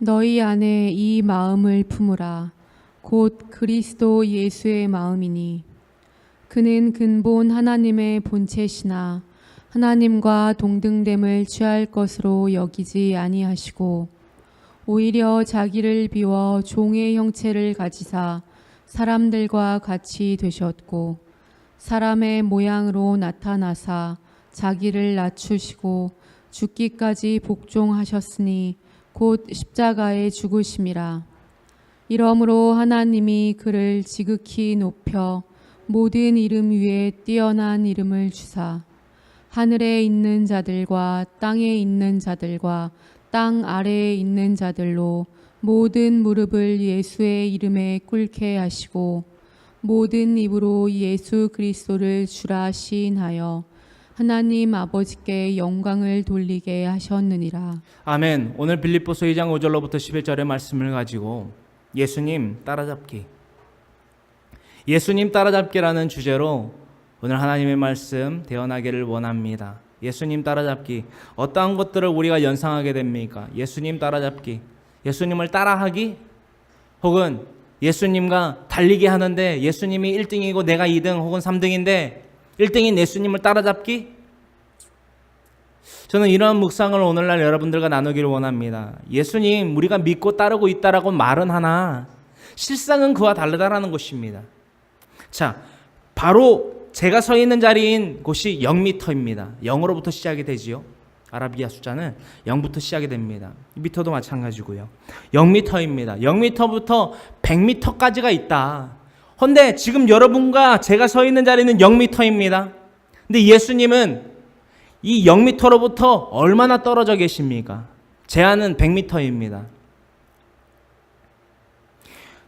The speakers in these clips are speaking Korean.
너희 안에 이 마음을 품으라. 곧 그리스도 예수의 마음이니 그는 근본 하나님의 본체시나 하나님과 동등됨을 취할 것으로 여기지 아니하시고 오히려 자기를 비워 종의 형체를 가지사 사람들과 같이 되셨고 사람의 모양으로 나타나사 자기를 낮추시고 죽기까지 복종하셨으니 곧 십자가에 죽으심이라. 이러므로 하나님이 그를 지극히 높여 모든 이름 위에 뛰어난 이름을 주사 하늘에 있는 자들과 땅에 있는 자들과 땅 아래에 있는 자들로 모든 무릎을 예수의 이름에 꿇게 하시고 모든 입으로 예수 그리스도를 주라 시인하여 하나님 아버지께 영광을 돌리게 하셨느니라. 아멘. 오늘 빌립보서 2장 5절로부터 11절의 말씀을 가지고 예수님 따라잡기, 예수님 따라잡기라는 주제로 오늘 하나님의 말씀 대언하기를 원합니다. 예수님 따라잡기, 어떠한 것들을 우리가 연상하게 됩니까? 예수님 따라잡기, 예수님을 따라하기, 혹은 예수님과 달리기 하는데 예수님이 1등이고 내가 2등 혹은 3등인데 1등인 예수님을 따라잡기? 저는 이러한 묵상을 오늘날 여러분들과 나누기를 원합니다. 예수님 우리가 믿고 따르고 있다라고 말은 하나 실상은 그와 다르다라는 것입니다. 자, 바로 제가 서 있는 자리인 곳이 0m입니다. 0으로부터 시작이 되지요. 아라비아 숫자는 0부터 시작이 됩니다. 미터도 마찬가지고요. 0m입니다. 0m부터 100m까지가 있다. 그런데 지금 여러분과 제가 서 있는 자리는 0m입니다. 근데 예수님은 이 0m로부터 얼마나 떨어져 계십니까? 제 안은 100m입니다.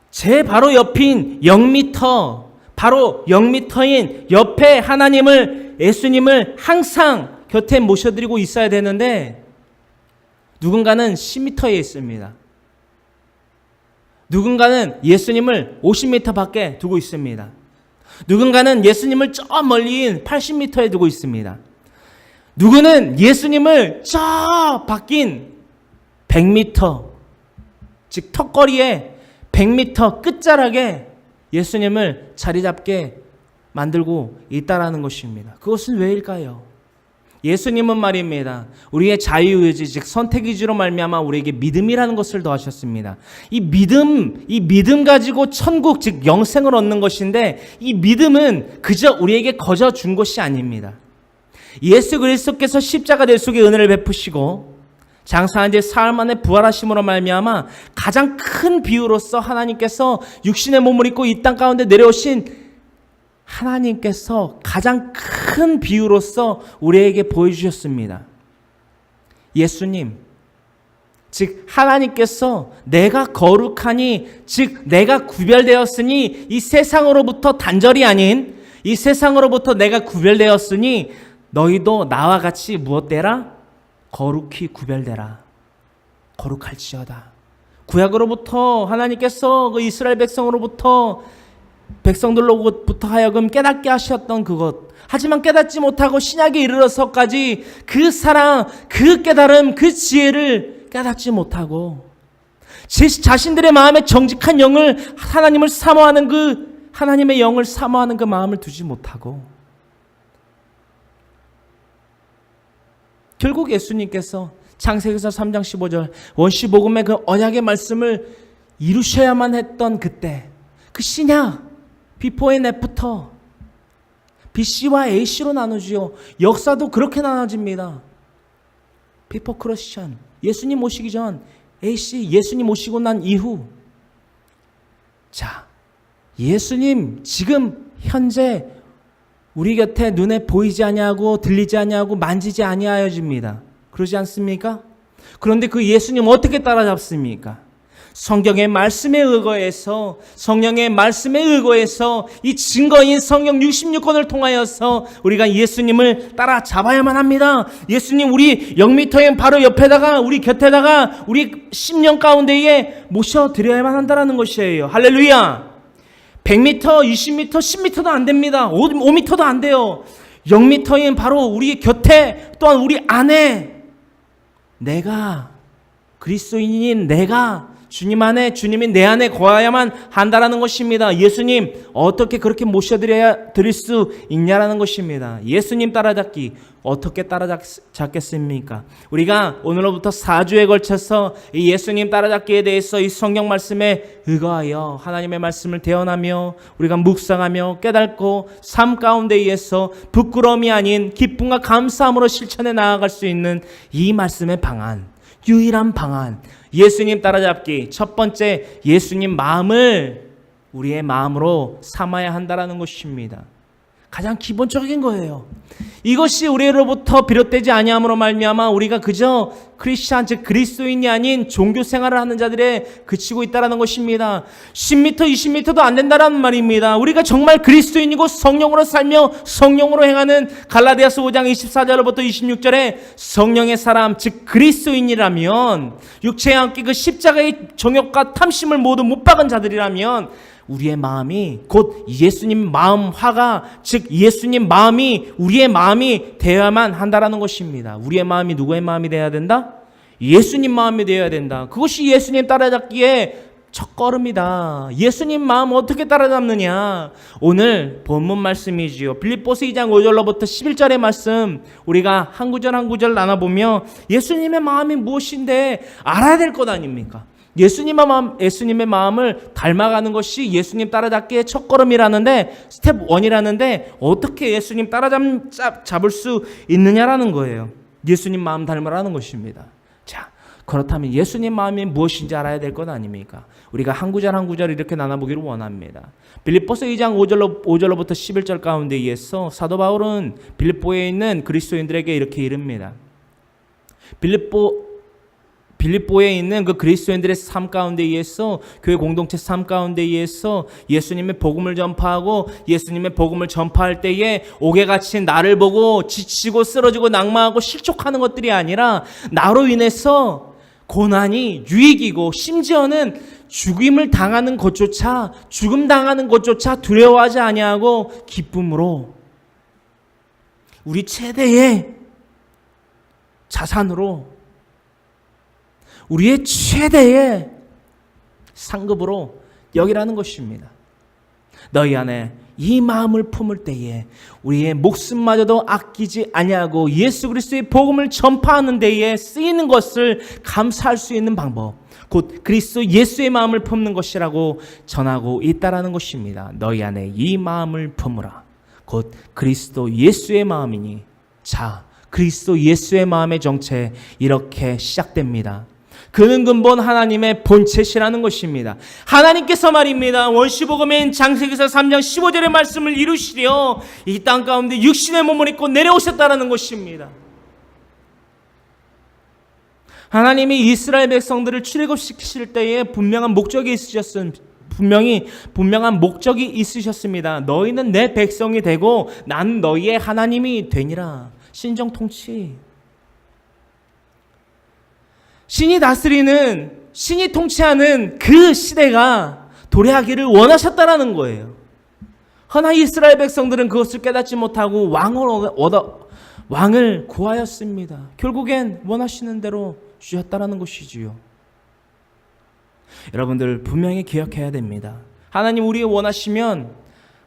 제 바로 옆인 0m, 바로 0m인 옆에 하나님을, 예수님을 항상 곁에 모셔드리고 있어야 되는데 누군가는 10m에 있습니다. 누군가는 예수님을 50m 밖에 두고 있습니다. 누군가는 예수님을 저 멀리인 80m에 두고 있습니다. 누구는 예수님을 저 바뀐 100m, 즉 턱걸이에 100m 끝자락에 예수님을 자리 잡게 만들고 있다라는 것입니다. 그것은 왜일까요? 예수님은 말입니다. 우리의 자유의지, 즉 선택의지로 말미암아 우리에게 믿음이라는 것을 더하셨습니다. 이 믿음 가지고 천국, 즉 영생을 얻는 것인데 이 믿음은 그저 우리에게 거저 준 것이 아닙니다. 예수 그리스도께서 십자가 될 속에 은혜를 베푸시고 장사한 지 사흘 만에 부활하심으로 말미암아 가장 큰 비유로서 하나님께서 육신의 몸을 입고 이 땅 가운데 내려오신 하나님께서 가장 큰 비유로서 우리에게 보여주셨습니다. 예수님, 즉 하나님께서 내가 거룩하니, 즉 내가 구별되었으니 이 세상으로부터 단절이 아닌 이 세상으로부터 내가 구별되었으니 너희도 나와 같이 무엇되라? 거룩히 구별되라. 거룩할지어다. 구약으로부터 하나님께서 그 이스라엘 백성들로부터 하여금 깨닫게 하셨던 그것, 하지만 깨닫지 못하고 신약에 이르러서까지 그 사랑, 그 깨달음, 그 지혜를 깨닫지 못하고 자신들의 마음에 정직한 영을, 하나님을 사모하는 그 하나님의 영을 사모하는 그 마음을 두지 못하고 결국 예수님께서 창세기서 3장 15절 원시복음의 그 언약의 말씀을 이루셔야만 했던 그때, 그 신약 비포 앤 애프터, BC와 AC로 나누지요. 역사도 그렇게 나눠집니다. 비포 크리스천, 예수님 오시기 전, AC, 예수님 오시고 난 이후. 자, 예수님 지금 현재 우리 곁에 눈에 보이지 아니하고 들리지 아니하고 만지지 아니하여집니다. 그러지 않습니까? 그런데 그 예수님 어떻게 따라잡습니까? 성경의 말씀에 의거해서, 성령의 말씀에 의거해서 이 증거인 성경 66권을 통하여서 우리가 예수님을 따라잡아야만 합니다. 예수님 우리 0m의 바로 옆에다가, 우리 곁에다가, 우리 심령 가운데에 모셔드려야만 한다는 것이에요. 할렐루야! 100m, 20m, 10m도 안 됩니다. 5m도 안 돼요. 0m인 바로 우리 곁에, 또한 우리 안에 내가 그리스도인인 내가 주님 안에, 주님이 내 안에 거하야만 한다라는 것입니다. 예수님 어떻게 그렇게 모셔드려야 드릴 수 있냐라는 것입니다. 예수님 따라잡기 어떻게 따라잡겠습니까? 우리가 오늘로부터 4주에 걸쳐서 이 예수님 따라잡기에 대해서 이 성경 말씀에 의거하여 하나님의 말씀을 대언하며 우리가 묵상하며 깨닫고 삶 가운데에서 부끄러움이 아닌 기쁨과 감사함으로 실천해 나아갈 수 있는 이 말씀의 방안, 유일한 방안, 예수님 따라잡기. 첫 번째, 예수님 마음을 우리의 마음으로 삼아야 한다라는 것입니다. 가장 기본적인 거예요. 이것이 우리로부터 비롯되지 아니함으로 말미암아 우리가 그저 크리스찬, 즉 그리스도인이 아닌 종교 생활을 하는 자들에 그치고 있다라는 것입니다. 10m, 20m도 안 된다라는 말입니다. 우리가 정말 그리스도인이고 성령으로 살며 성령으로 행하는 갈라디아서 5장 24절부터 26절에 성령의 사람, 즉 그리스도인이라면, 육체에 함께 그 십자가의 정욕과 탐심을 모두 못 박은 자들이라면 우리의 마음이 곧 예수님 마음 화가, 즉 예수님 마음이 우리의 마음이 되어야만 한다라는 것입니다. 우리의 마음이 누구의 마음이 되어야 된다? 예수님 마음이 되어야 된다. 그것이 예수님 따라잡기의 첫걸음이다. 예수님 마음 어떻게 따라잡느냐? 오늘 본문 말씀이지요. 빌립보서 2장 5절로부터 11절의 말씀 우리가 한 구절 한 구절 나눠보며 예수님의 마음이 무엇인데 알아야 될 것 아닙니까? 예수님의 마음을 닮아가는 것이 예수님 따라잡기의 첫걸음이라는데, 스텝 1이라는데 어떻게 예수님 따라잡을 수 있느냐라는 거예요. 예수님 마음 닮으라는 것입니다. 자, 그렇다면 예수님 마음이 무엇인지 알아야 될 것 아닙니까? 우리가 한 구절 한 구절 이렇게 나눠보기를 원합니다. 빌립보서 2장 5절로부터 11절 가운데에서 사도 바울은 빌립보에 있는 그리스도인들에게 이렇게 이릅니다. 빌립보에 있는 그 그리스도인들의 삶 가운데 의해서, 교회 공동체 삶 가운데 의해서 예수님의 복음을 전파하고 예수님의 복음을 전파할 때에 옥에 갇힌 나를 보고 지치고 쓰러지고 낙망하고 실족하는 것들이 아니라 나로 인해서 고난이 유익이고 심지어는 죽음 당하는 것조차 두려워하지 아니하고 기쁨으로 우리 최대의 자산으로, 우리의 최대의 상급으로 여기라는 것입니다. 너희 안에 이 마음을 품을 때에 우리의 목숨마저도 아끼지 아니하고 예수 그리스도의 복음을 전파하는 데에 쓰이는 것을 감사할 수 있는 방법, 곧 그리스도 예수의 마음을 품는 것이라고 전하고 있다라는 것입니다. 너희 안에 이 마음을 품으라. 곧 그리스도 예수의 마음이니, 자, 그리스도 예수의 마음의 정체 이렇게 시작됩니다. 그는 근본 하나님의 본체시라는 것입니다. 하나님께서 말입니다. 원시복음인 창세기서 3장 15절의 말씀을 이루시려 이 땅 가운데 육신의 몸을 입고 내려오셨다라는 것입니다. 하나님이 이스라엘 백성들을 출애굽시키실 때에 분명한 목적이 있으셨습니다. 너희는 내 백성이 되고 난 너희의 하나님이 되니라. 신정 통치. 신이 다스리는, 신이 통치하는 그 시대가 도래하기를 원하셨다라는 거예요. 허나 이스라엘 백성들은 그것을 깨닫지 못하고 왕을 구하였습니다. 결국엔 원하시는 대로 주셨다라는 것이지요. 여러분들 분명히 기억해야 됩니다. 하나님 우리가 원하시면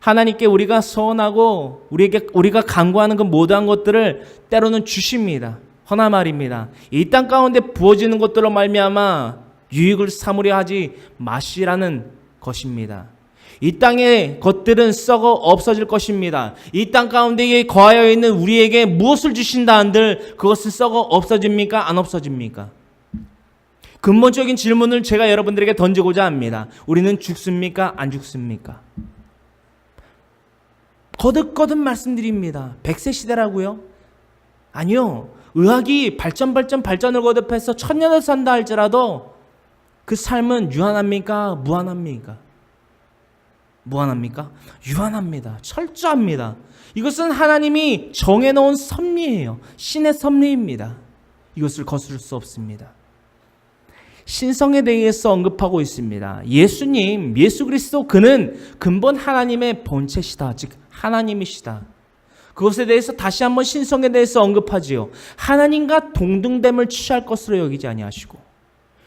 하나님께 우리가 서원하고 우리가 간구하는 그 모든 것들을 때로는 주십니다. 허나 말입니다. 이 땅 가운데 부어지는 것들로 말미암아 유익을 삼으려 하지 마시라는 것입니다. 이 땅의 것들은 썩어 없어질 것입니다. 이 땅 가운데에 거하여 있는 우리에게 무엇을 주신다 한들 그것은 썩어 없어집니까? 안 없어집니까? 근본적인 질문을 제가 여러분들에게 던지고자 합니다. 우리는 죽습니까? 안 죽습니까? 거듭거듭 말씀드립니다. 100세 시대라고요? 아니요. 의학이 발전을 거듭해서 1000년을 산다 할지라도 그 삶은 유한합니까? 무한합니까? 무한합니까? 유한합니다. 철저합니다. 이것은 하나님이 정해놓은 섭리예요. 신의 섭리입니다. 이것을 거스를 수 없습니다. 신성에 대해서 언급하고 있습니다. 예수 그리스도 그는 근본 하나님의 본체시다. 즉 하나님이시다. 그것에 대해서 다시 한번 신성에 대해서 언급하지요. 하나님과 동등됨을 취할 것으로 여기지 아니하시고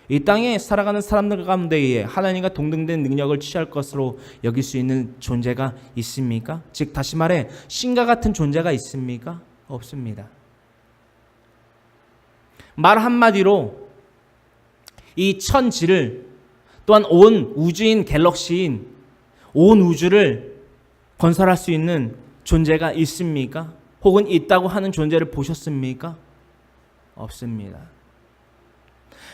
이 땅에 살아가는 사람들 가운데에 하나님과 동등된 능력을 취할 것으로 여길 수 있는 존재가 있습니까? 즉 다시 말해 신과 같은 존재가 있습니까? 없습니다. 말 한마디로 이 천지를 또한 온 우주인 갤럭시인 온 우주를 건설할 수 있는 존재가 있습니까? 혹은 있다고 하는 존재를 보셨습니까? 없습니다.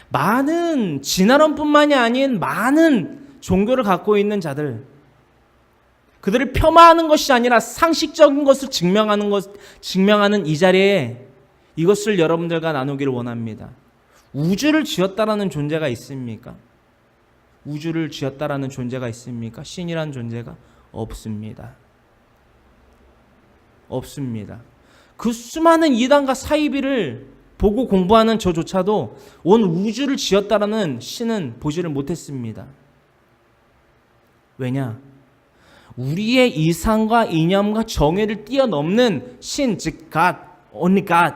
많은 진화론뿐만이 아닌 많은 종교를 갖고 있는 자들, 그들을 폄하하는 것이 아니라 상식적인 것을 증명하는 이 자리에 이것을 여러분들과 나누기를 원합니다. 우주를 지었다라는 존재가 있습니까? 우주를 지었다라는 존재가 있습니까? 신이라는 존재가 없습니다. 없습니다. 그 수많은 이단과 사이비를 보고 공부하는 저조차도 온 우주를 지었다라는 신은 보지를 못했습니다. 왜냐? 우리의 이상과 이념과 정의를 뛰어넘는 신, 즉 God, only God,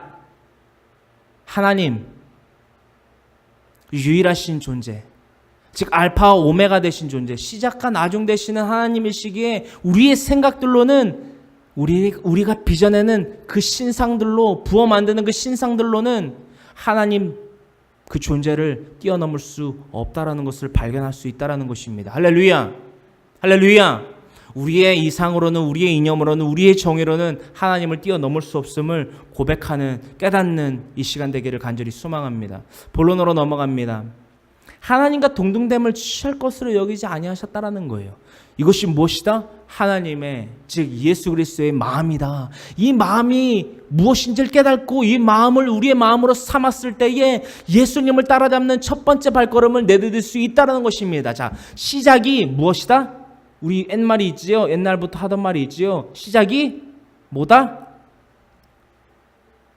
하나님, 유일하신 존재, 즉 알파와 오메가 되신 존재, 시작과 나중 되시는 하나님이시기에 우리의 생각들로는 우리가 빚어내는 그 신상들로 부어 만드는 그 신상들로는 하나님 그 존재를 뛰어넘을 수 없다라는 것을 발견할 수 있다라는 것입니다. 할렐루야. 할렐루야. 우리의 이상으로는 우리의 이념으로는 우리의 정의로는 하나님을 뛰어넘을 수 없음을 고백하는 깨닫는 이 시간 되기를 간절히 소망합니다. 본론으로 넘어갑니다. 하나님과 동등됨을 취할 것으로 여기지 아니하셨다라는 거예요. 이것이 무엇이다? 하나님의 즉 예수 그리스도의 마음이다. 이 마음이 무엇인지를 깨닫고 이 마음을 우리의 마음으로 삼았을 때에 예수님을 따라잡는 첫 번째 발걸음을 내디딜 수 있다는 것입니다. 자, 시작이 무엇이다? 우리 옛말이 있지요. 옛날부터 하던 말이 있지요. 시작이 뭐다?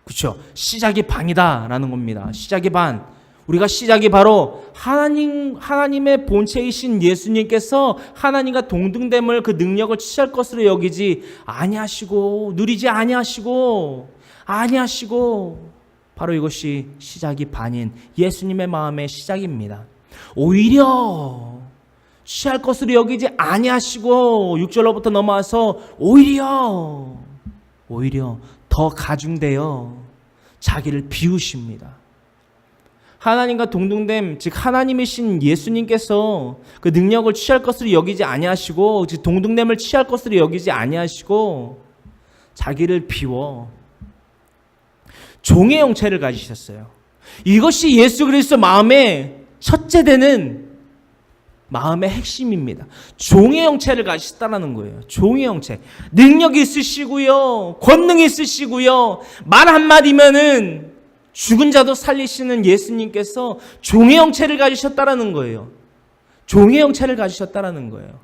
그렇죠. 시작이 반이다라는 겁니다. 시작이 반. 우리가 시작이 바로 하나님의 본체이신 예수님께서 하나님과 동등됨을 그 능력을 취할 것으로 여기지 아니하시고 누리지 아니하시고 바로 이것이 시작이 반인 예수님의 마음의 시작입니다. 오히려 취할 것으로 여기지 아니하시고 6절로부터 넘어와서 오히려 더 가중되어 자기를 비우십니다. 하나님과 동등됨, 즉 하나님이신 예수님께서 그 능력을 취할 것으로 여기지 아니하시고 즉 동등됨을 취할 것으로 여기지 아니하시고 자기를 비워 종의 형체를 가지셨어요. 이것이 예수 그리스도 마음의 첫째 되는 마음의 핵심입니다. 종의 형체를 가지셨다는 거예요. 종의 형체. 능력이 있으시고요. 권능이 있으시고요. 말 한마디면은 죽은 자도 살리시는 예수님께서 종의 형체를 가지셨다라는 거예요. 종의 형체를 가지셨다라는 거예요.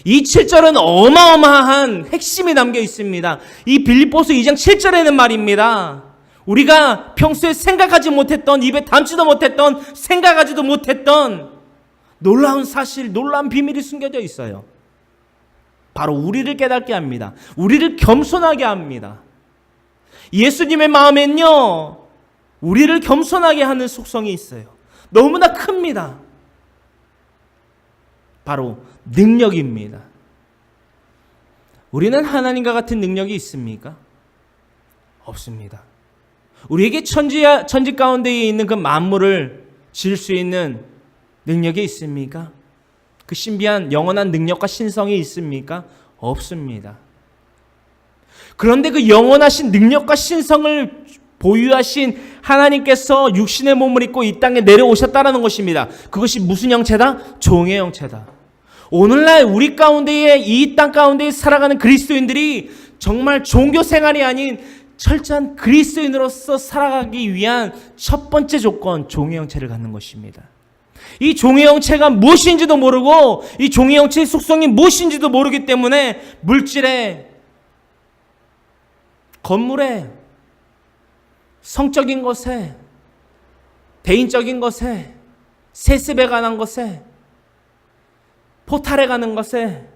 이 7절은 어마어마한 핵심이 담겨 있습니다. 이 빌립보서 2장 7절에는 말입니다. 우리가 평소에 생각하지 못했던, 입에 담지도 못했던, 생각하지도 못했던 놀라운 사실, 놀라운 비밀이 숨겨져 있어요. 바로 우리를 깨닫게 합니다. 우리를 겸손하게 합니다. 예수님의 마음엔요, 우리를 겸손하게 하는 속성이 있어요. 너무나 큽니다. 바로 능력입니다. 우리는 하나님과 같은 능력이 있습니까? 없습니다. 우리에게 천지 가운데에 있는 그 만물을 지을 수 있는 능력이 있습니까? 그 신비한 영원한 능력과 신성이 있습니까? 없습니다. 그런데 그 영원하신 능력과 신성을 보유하신 하나님께서 육신의 몸을 입고 이 땅에 내려오셨다는 것입니다. 그것이 무슨 형체다? 종의 형체다. 오늘날 우리 가운데에 이 땅 가운데에 살아가는 그리스도인들이 정말 종교 생활이 아닌 철저한 그리스도인으로서 살아가기 위한 첫 번째 조건, 종의 형체를 갖는 것입니다. 이 종의 형체가 무엇인지도 모르고 이 종의 형체의 속성이 무엇인지도 모르기 때문에 물질에, 건물에, 성적인 것에, 대인적인 것에, 세습에 관한 것에, 포탈에 가는 것에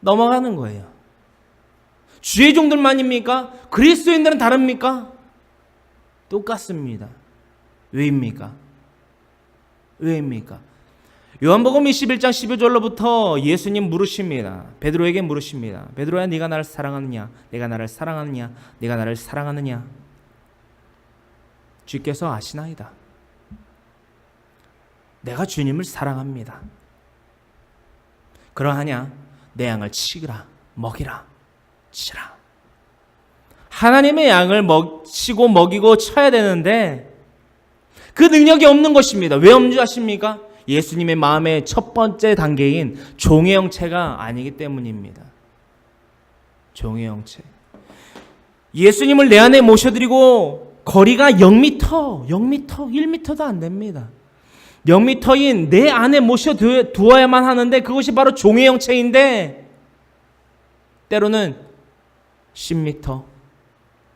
넘어가는 거예요. 주의 종들만입니까? 그리스도인들은 다릅니까? 똑같습니다. 왜입니까? 왜입니까? 요한복음 21장 12절로부터 예수님 물으십니다. 베드로에게 물으십니다. 베드로야, 네가 나를 사랑하느냐? 내가 나를 사랑하느냐? 네가 나를 사랑하느냐? 주께서 아시나이다. 내가 주님을 사랑합니다. 그러하냐? 내 양을 치라, 먹이라, 치라. 하나님의 양을 치고 먹이고 쳐야 되는데 그 능력이 없는 것입니다. 왜 없는 줄 아십니까? 예수님의 마음의 첫 번째 단계인 종의 형체가 아니기 때문입니다. 종의 형체. 예수님을 내 안에 모셔드리고 거리가 0m, 1m도 안 됩니다. 0m인 내 안에 모셔두어야만 하는데 그것이 바로 종의 형체인데 때로는 10m,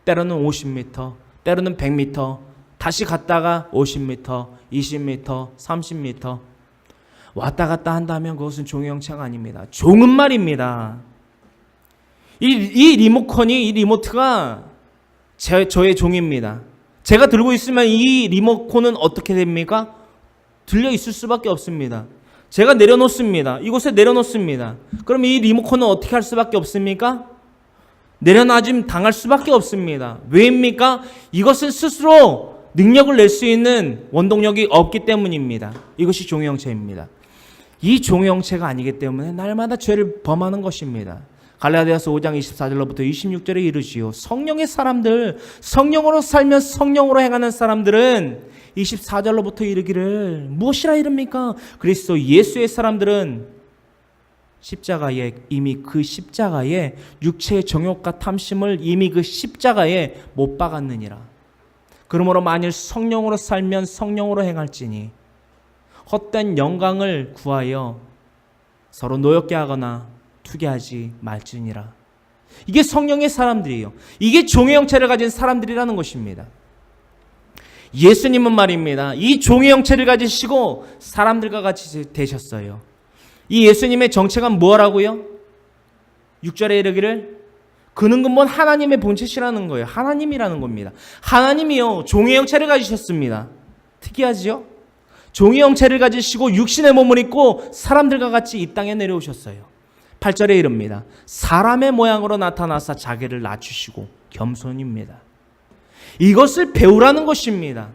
때로는 50m, 때로는 100m, 다시 갔다가 50m, 20m, 30m 왔다 갔다 한다면 그것은 종의 형체가 아닙니다. 종은 말입니다. 이 리모트가 저의 종입니다. 제가 들고 있으면 이 리모컨은 어떻게 됩니까? 들려 있을 수밖에 없습니다. 제가 내려놓습니다. 이곳에 내려놓습니다. 그럼 이 리모컨은 어떻게 할 수밖에 없습니까? 내려놔짐 당할 수밖에 없습니다. 왜입니까? 이것은 스스로 능력을 낼 수 있는 원동력이 없기 때문입니다. 이것이 종의 형체입니다. 이 종의 형체가 아니기 때문에 날마다 죄를 범하는 것입니다. 갈라디아서 5장 24절로부터 26절에 이르지요. 성령의 사람들, 성령으로 살면 성령으로 행하는 사람들은 24절로부터 이르기를 무엇이라 이릅니까? 그리스도 예수의 사람들은 십자가에 이미 그 십자가에 육체의 정욕과 탐심을 이미 그 십자가에 못 박았느니라. 그러므로 만일 성령으로 살면 성령으로 행할지니 헛된 영광을 구하여 서로 노엽게 하거나 투기하지 말지니라. 이게 성령의 사람들이에요. 이게 종의 형체를 가진 사람들이라는 것입니다. 예수님은 말입니다. 이 종의 형체를 가지시고 사람들과 같이 되셨어요. 이 예수님의 정체가 뭐라고요? 6절에 이르기를 그는 근본 하나님의 본체시라는 거예요. 하나님이라는 겁니다. 하나님이요 종의 형체를 가지셨습니다. 특이하지요? 종의 형체를 가지시고 육신의 몸을 입고 사람들과 같이 이 땅에 내려오셨어요. 8절에 이릅니다. 사람의 모양으로 나타나사 자기를 낮추시고 겸손입니다. 이것을 배우라는 것입니다.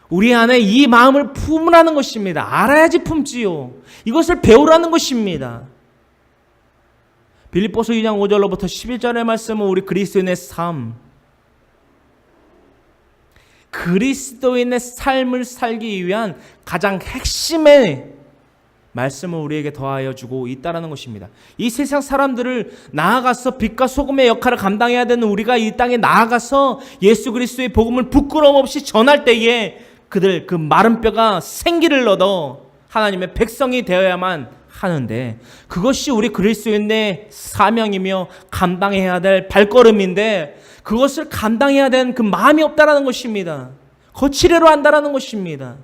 우리 안에 이 마음을 품으라는 것입니다. 알아야지 품지요. 이것을 배우라는 것입니다. 빌립보서 2장 5절로부터 11절의 말씀은 우리 그리스도인의 삶, 그리스도인의 삶을 살기 위한 가장 핵심의 말씀을 우리에게 더하여 주고 있다는 것입니다. 이 세상 사람들을 나아가서 빛과 소금의 역할을 감당해야 되는 우리가 이 땅에 나아가서 예수 그리스도의 복음을 부끄러움 없이 전할 때에 그들 그 마른 뼈가 생기를 얻어 하나님의 백성이 되어야만 하는데 그것이 우리 그리스도인의 사명이며 감당해야 될 발걸음인데 그것을 감당해야 되는 그 마음이 없다라는 것입니다. 거칠애로 한다라는 것입니다.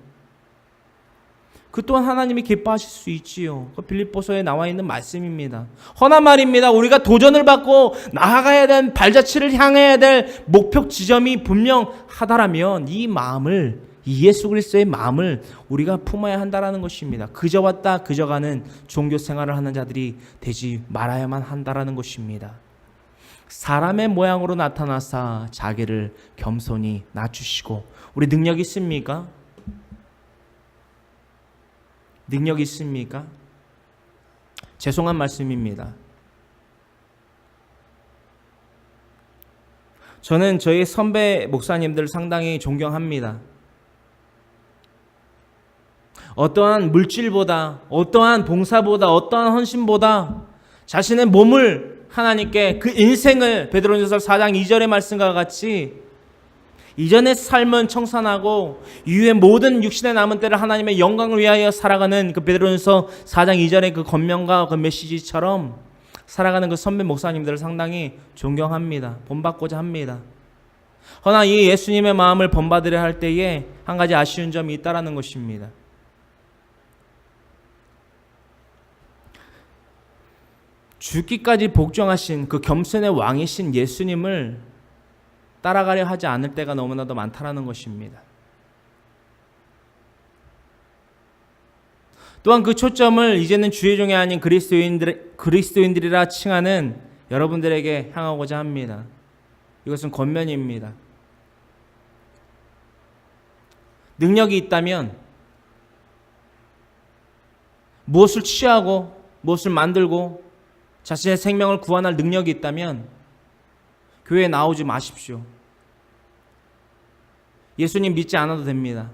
그 또한 하나님이 기뻐하실 수 있지요. 그 빌립보서에 나와 있는 말씀입니다. 허나 말입니다. 우리가 도전을 받고 나아가야 될 발자취를 향해야 될 목표 지점이 분명하다라면 이 마음을 이 예수 그리스도의 마음을 우리가 품어야 한다라는 것입니다. 그저 왔다 그저 가는 종교 생활을 하는 자들이 되지 말아야만 한다라는 것입니다. 사람의 모양으로 나타나사 자기를 겸손히 낮추시고 우리 능력 있습니까? 능력 있습니까? 죄송한 말씀입니다. 저는 저희 선배 목사님들 상당히 존경합니다. 어떠한 물질보다, 어떠한 봉사보다, 어떠한 헌신보다 자신의 몸을 하나님께 그 인생을 베드로전서 4장 2절의 말씀과 같이 이전의 삶은 청산하고 이후의 모든 육신의 남은 때를 하나님의 영광을 위하여 살아가는 그 베드로전서 4장 2절의 그 권면과 그 메시지처럼 살아가는 그 선배 목사님들을 상당히 존경합니다. 본받고자 합니다. 허나 이 예수님의 마음을 본받으려 할 때에 한 가지 아쉬운 점이 있다라는 것입니다. 죽기까지 복종하신 그 겸손의 왕이신 예수님을 따라가려 하지 않을 때가 너무나도 많다라는 것입니다. 또한 그 초점을 이제는 주의 종이 아닌 그리스도인들이라 칭하는 여러분들에게 향하고자 합니다. 이것은 권면입니다. 능력이 있다면 무엇을 취하고 무엇을 만들고 자신의 생명을 구원할 능력이 있다면 교회에 나오지 마십시오. 예수님 믿지 않아도 됩니다.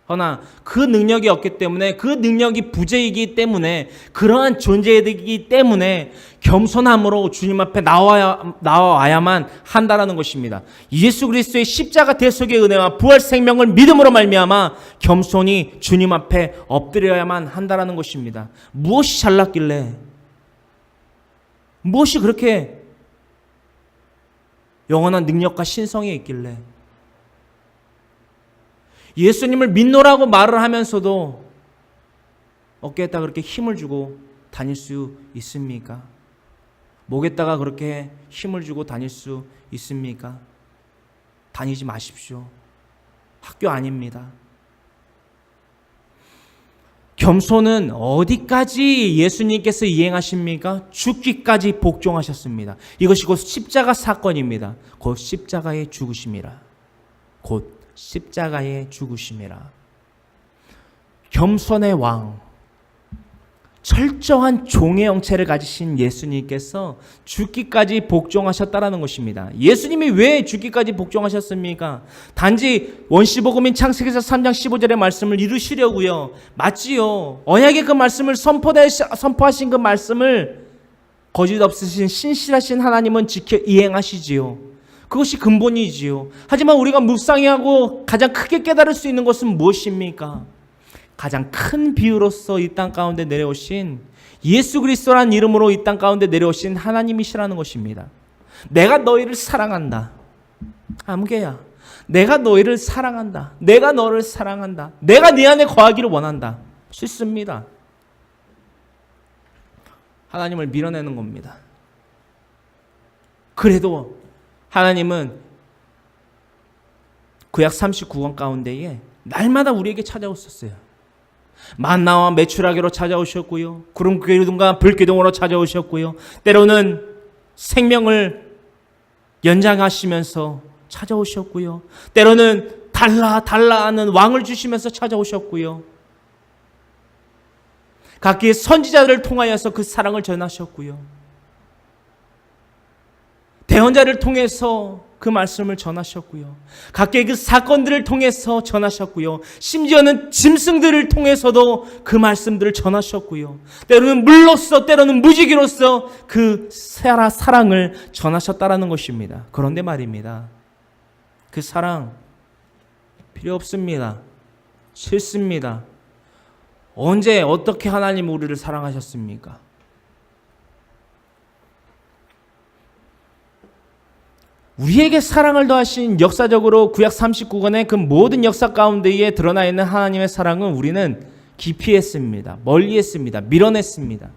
허나 그 능력이 없기 때문에, 그 능력이 부재이기 때문에, 그러한 존재이기 때문에 겸손함으로 주님 앞에 나와야만 한다라는 것입니다. 예수 그리스도의 십자가 대속의 은혜와 부활 생명을 믿음으로 말미암아 겸손히 주님 앞에 엎드려야만 한다라는 것입니다. 무엇이 잘났길래, 무엇이 그렇게 영원한 능력과 신성이 있길래 예수님을 믿노라고 말을 하면서도 어깨에다 그렇게 힘을 주고 다닐 수 있습니까? 목에다가 그렇게 힘을 주고 다닐 수 있습니까? 다니지 마십시오. 학교 아닙니다. 겸손은 어디까지 예수님께서 이행하십니까? 죽기까지 복종하셨습니다. 이것이 곧 십자가 사건입니다. 곧 십자가의 죽으심이라. 곧 십자가의 죽으심이라. 겸손의 왕, 철저한 종의 형체를 가지신 예수님께서 죽기까지 복종하셨다라는 것입니다. 예수님이 왜 죽기까지 복종하셨습니까? 단지 원시복음인 창세기서 3장 15절의 말씀을 이루시려고요. 맞지요. 언약의 그 말씀을 선포하신 그 말씀을 거짓 없으신 신실하신 하나님은 지켜 이행하시지요. 그것이 근본이지요. 하지만 우리가 묵상하고 가장 크게 깨달을 수 있는 것은 무엇입니까? 가장 큰 비유로서 이 땅 가운데 내려오신 예수 그리스도라는 이름으로 이 땅 가운데 내려오신 하나님이시라는 것입니다. 내가 너희를 사랑한다. 아무개야. 내가 너희를 사랑한다. 내가 너를 사랑한다. 내가 네 안에 거하기를 원한다. 싫습니다. 하나님을 밀어내는 겁니다. 그래도 하나님은 구약 39권 가운데에 날마다 우리에게 찾아오셨어요. 만나와 메추라기로 찾아오셨고요. 구름 기둥과 불 기둥으로 찾아오셨고요. 때로는 생명을 연장하시면서 찾아오셨고요. 때로는 달라 하는 왕을 주시면서 찾아오셨고요. 각기 선지자들을 통하여서 그 사랑을 전하셨고요. 대언자를 통해서 그 말씀을 전하셨고요. 각계의 그 사건들을 통해서 전하셨고요. 심지어는 짐승들을 통해서도 그 말씀들을 전하셨고요. 때로는 물로써 때로는 무지개로서 그 사랑을 전하셨다라는 것입니다. 그런데 말입니다. 그 사랑 필요 없습니다. 싫습니다. 언제 어떻게 하나님 우리를 사랑하셨습니까? 우리에게 사랑을 더하신 역사적으로 구약 39권의 그 모든 역사 가운데에 드러나 있는 하나님의 사랑은 우리는 기피했습니다. 멀리했습니다. 밀어냈습니다.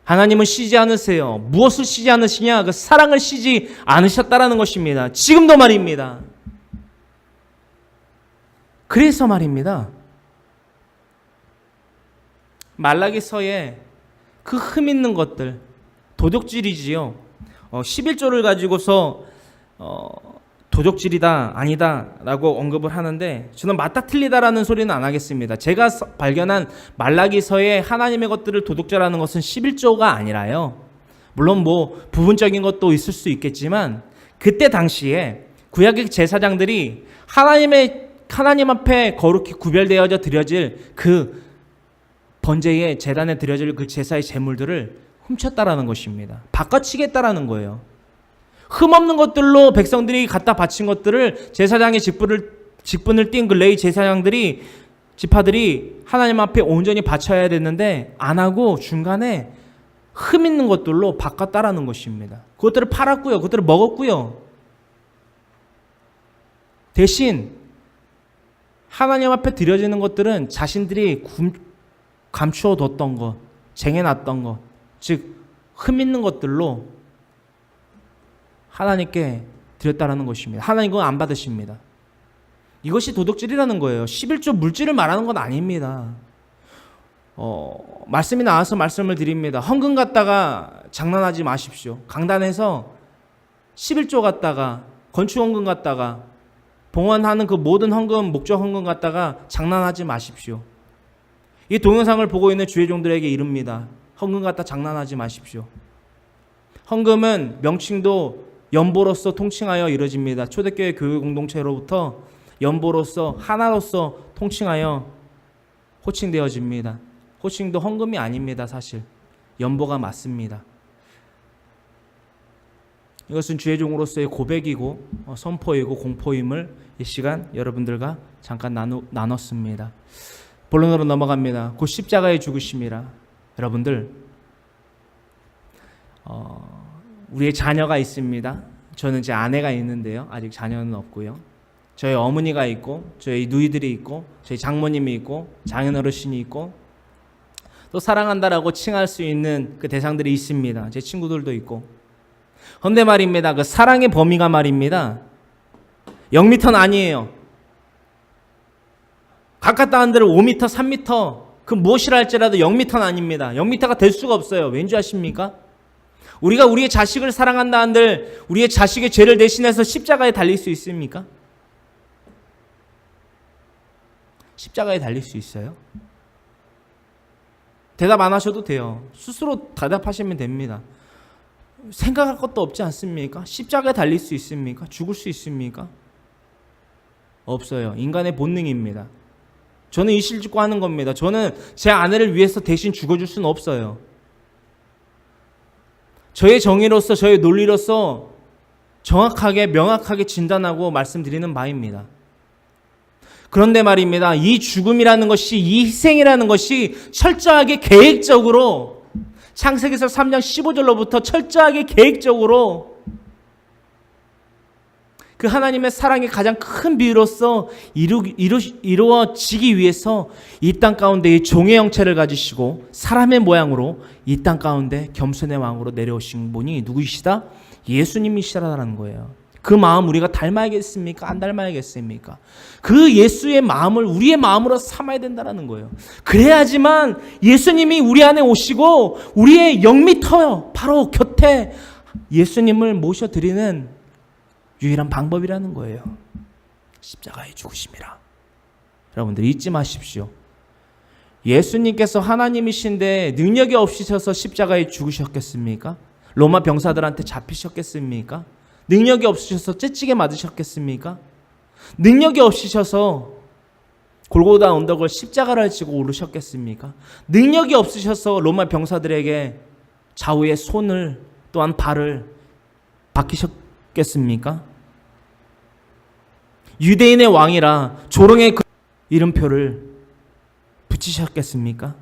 하나님은 쉬지 않으세요. 무엇을 쉬지 않으시냐? 그 사랑을 쉬지 않으셨다라는 것입니다. 지금도 말입니다. 그래서 말입니다. 말라기서에 그 흠 있는 것들, 도둑질이지요. 11조를 가지고서 도적질이다 아니다 라고 언급을 하는데, 저는 맞다 틀리다라는 소리는 안 하겠습니다. 제가 발견한 말라기서에 하나님의 것들을 도둑질하는 것은 11조가 아니라요, 물론 뭐 부분적인 것도 있을 수 있겠지만, 그때 당시에 구약의 제사장들이 하나님 앞에 거룩히 구별되어져 드려질 그 번제의 제단에 드려질 그 제사의 제물들을 훔쳤다라는 것입니다. 바꿔치겠다라는 거예요. 흠없는 것들로 백성들이 갖다 바친 것들을 제사장의 직분을 띈 그 레위 제사장들이, 지파들이 하나님 앞에 온전히 바쳐야 됐는데 안 하고 중간에 흠 있는 것들로 바꿨다라는 것입니다. 그것들을 팔았고요. 그것들을 먹었고요. 대신 하나님 앞에 드려지는 것들은 자신들이 감추어 뒀던 것, 쟁여놨던 것, 즉 흠 있는 것들로 하나님께 드렸다라는 것입니다. 하나님 그거 안 받으십니다. 이것이 도둑질이라는 거예요. 11조 물질을 말하는 건 아닙니다. 말씀이 나와서 말씀을 드립니다. 헌금 갖다가 장난하지 마십시오. 강단에서 11조 갖다가 건축 헌금 갖다가 봉헌하는 그 모든 헌금, 목적 헌금 갖다가 장난하지 마십시오. 이 동영상을 보고 있는 주의 종들에게 이릅니다. 헌금 갖다 장난하지 마십시오. 헌금은 명칭도 연보로서 통칭하여 이루어집니다. 초대교회 교회 공동체로부터 연보로서 하나로서 통칭하여 호칭되어집니다. 호칭도 헌금이 아닙니다. 사실 연보가 맞습니다. 이것은 주의 종으로서의 고백이고 선포이고 공포임을 이 시간 여러분들과 잠깐 나눴습니다. 본론으로 넘어갑니다. 곧 십자가에 죽으심이라. 여러분들 우리의 자녀가 있습니다. 저는 제 아내가 있는데요. 아직 자녀는 없고요. 저희 어머니가 있고 저희 누이들이 있고 저희 장모님이 있고 장인어르신이 있고 또 사랑한다라고 칭할 수 있는 그 대상들이 있습니다. 제 친구들도 있고. 그런데 말입니다. 그 사랑의 범위가 말입니다. 0m는 아니에요. 가깝다 한들 5m, 3m 그 무엇이라 할지라도 0m는 아닙니다. 0m가 될 수가 없어요. 왠지 아십니까? 우리가 우리의 자식을 사랑한다 한들 우리의 자식의 죄를 대신해서 십자가에 달릴 수 있습니까? 십자가에 달릴 수 있어요? 대답 안 하셔도 돼요. 스스로 대답하시면 됩니다. 생각할 것도 없지 않습니까? 십자가에 달릴 수 있습니까? 죽을 수 있습니까? 없어요. 인간의 본능입니다. 저는 이실 짓고 하는 겁니다. 저는 제 아내를 위해서 대신 죽어줄 수는 없어요. 저의 정의로서 저의 논리로서 정확하게 명확하게 진단하고 말씀드리는 바입니다. 그런데 말입니다. 이 죽음이라는 것이 이 희생이라는 것이 철저하게 계획적으로 창세기서 3장 15절로부터 철저하게 계획적으로 그 하나님의 사랑의 가장 큰 비유로서 이루어지기 위해서 이 땅 가운데 이 종의 형체를 가지시고 사람의 모양으로 이 땅 가운데 겸손의 왕으로 내려오신 분이 누구이시다? 예수님이시라는 거예요. 그 마음 우리가 닮아야겠습니까? 안 닮아야겠습니까? 그 예수의 마음을 우리의 마음으로 삼아야 된다는 거예요. 그래야지만 예수님이 우리 안에 오시고 우리의 0m 바로 곁에 예수님을 모셔드리는 유일한 방법이라는 거예요. 십자가에 죽으심이라. 여러분들 잊지 마십시오. 예수님께서 하나님이신데 능력이 없으셔서 십자가에 죽으셨겠습니까? 로마 병사들한테 잡히셨겠습니까? 능력이 없으셔서 째찌게 맞으셨겠습니까? 능력이 없으셔서 골고다 언덕을 십자가를 지고 오르셨겠습니까? 능력이 없으셔서 로마 병사들에게 좌우의 손을 또한 발을 박히셨겠습니까? 유대인의 왕이라 조롱의 그 이름표를 붙이셨겠습니까?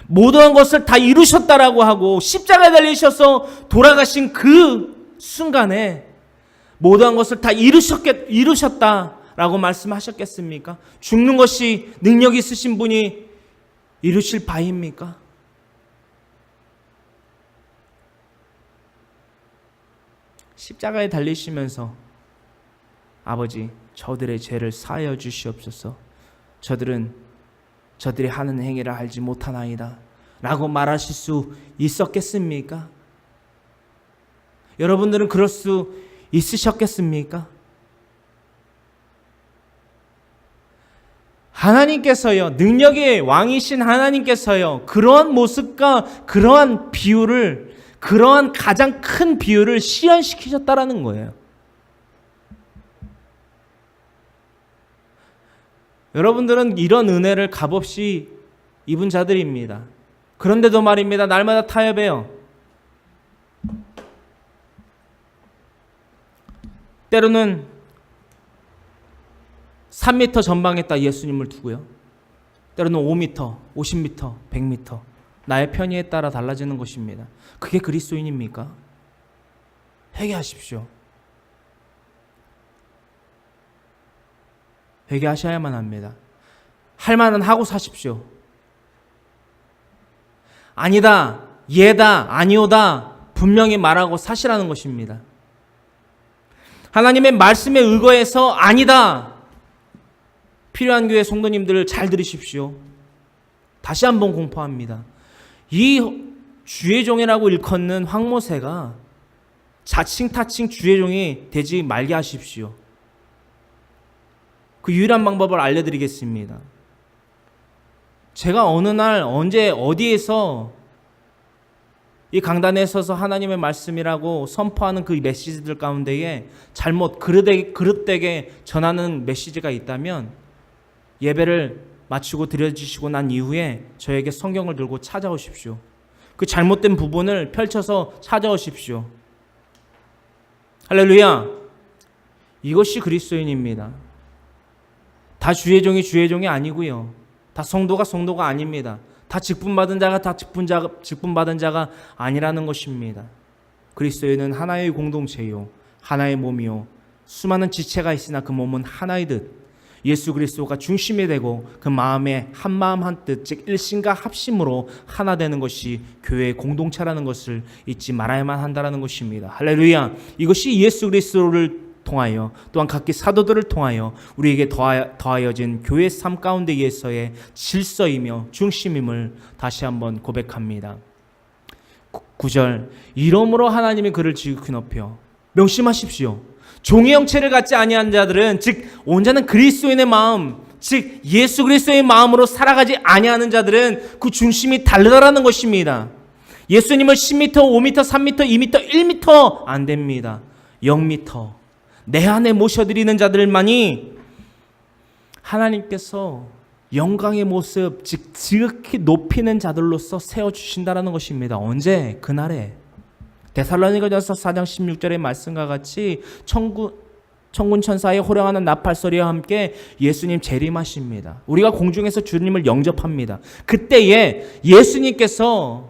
모든 것을 다 이루셨다라고 하고 십자가에 달리셔서 돌아가신 그 순간에 모든 것을 다 이루셨다라고 말씀하셨겠습니까? 죽는 것이 능력 있으신 분이 이루실 바입니까? 십자가에 달리시면서 아버지 저들의 죄를 사하여 주시옵소서. 저들이 하는 행위를 알지 못하나이다 라고 말하실 수 있었겠습니까? 여러분들은 그럴 수 있으셨겠습니까? 하나님께서요, 능력의 왕이신 하나님께서요, 그러한 모습과 그러한 비유를, 그러한 가장 큰 비유를 실현시키셨다라는 거예요. 여러분들은 이런 은혜를 값없이 입은 자들입니다. 그런데도 말입니다. 날마다 타협해요. 때로는 3m 전방에다 예수님을 두고요. 때로는 5m, 50m, 100m. 나의 편의에 따라 달라지는 것입니다. 그게 그리스도인입니까? 회개하십시오. 회개하셔야만 합니다. 할 말은 하고 사십시오. 아니다, 예다, 아니오다, 분명히 말하고 사실하는 것입니다. 하나님의 말씀에 의거해서 아니다. 필요한 교회 성도님들 잘 들으십시오. 다시 한번 공포합니다. 이 주의 종이라고 일컫는 황모세가 자칭 타칭 주의 종이 되지 말게 하십시오. 그 유일한 방법을 알려드리겠습니다. 제가 어느 날 언제 어디에서 이 강단에 서서 하나님의 말씀이라고 선포하는 그 메시지들 가운데에 잘못 그릇되게 전하는 메시지가 있다면 예배를 마치고 드려주시고 난 이후에 저에게 성경을 들고 찾아오십시오. 그 잘못된 부분을 펼쳐서 찾아오십시오. 할렐루야. 이것이 그리스도인입니다. 다 주의 종이 아니고요. 다 성도가 아닙니다. 다 직분받은 자가 직분받은 자가 아니라는 것입니다. 그리스도인은 하나의 공동체요, 하나의 몸이요, 수많은 지체가 있으나 그 몸은 하나이듯 예수 그리스도가 중심이 되고 그 마음에 한 마음 한 뜻, 즉 일심과 합심으로 하나 되는 것이 교회의 공동체라는 것을 잊지 말아야만 한다는 것입니다. 할렐루야. 이것이 예수 그리스도를 통하여 또한 각기 사도들을 통하여 우리에게 더하여진 교회 삶 가운데에서의 질서이며 중심임을 다시 한번 고백합니다. 9절, 이러므로 하나님이 그를 지극히 높여. 명심하십시오. 종의 형체를 갖지 아니한 자들은, 즉 온전한 그리스도인의 마음, 즉 예수 그리스도의 마음으로 살아가지 아니하는 자들은 그 중심이 다르다라는 것입니다. 예수님을 10m, 5m, 3m, 2m, 1m 안 됩니다. 0m 내 안에 모셔드리는 자들만이 하나님께서 영광의 모습, 즉 지극히 높이는 자들로서 세워주신다는 것입니다. 언제? 그날에. 데살로니가전서 4장 16절의 말씀과 같이 천군 천사의 호령하는 나팔 소리와 함께 예수님 재림하십니다. 우리가 공중에서 주님을 영접합니다. 그때에 예수님께서,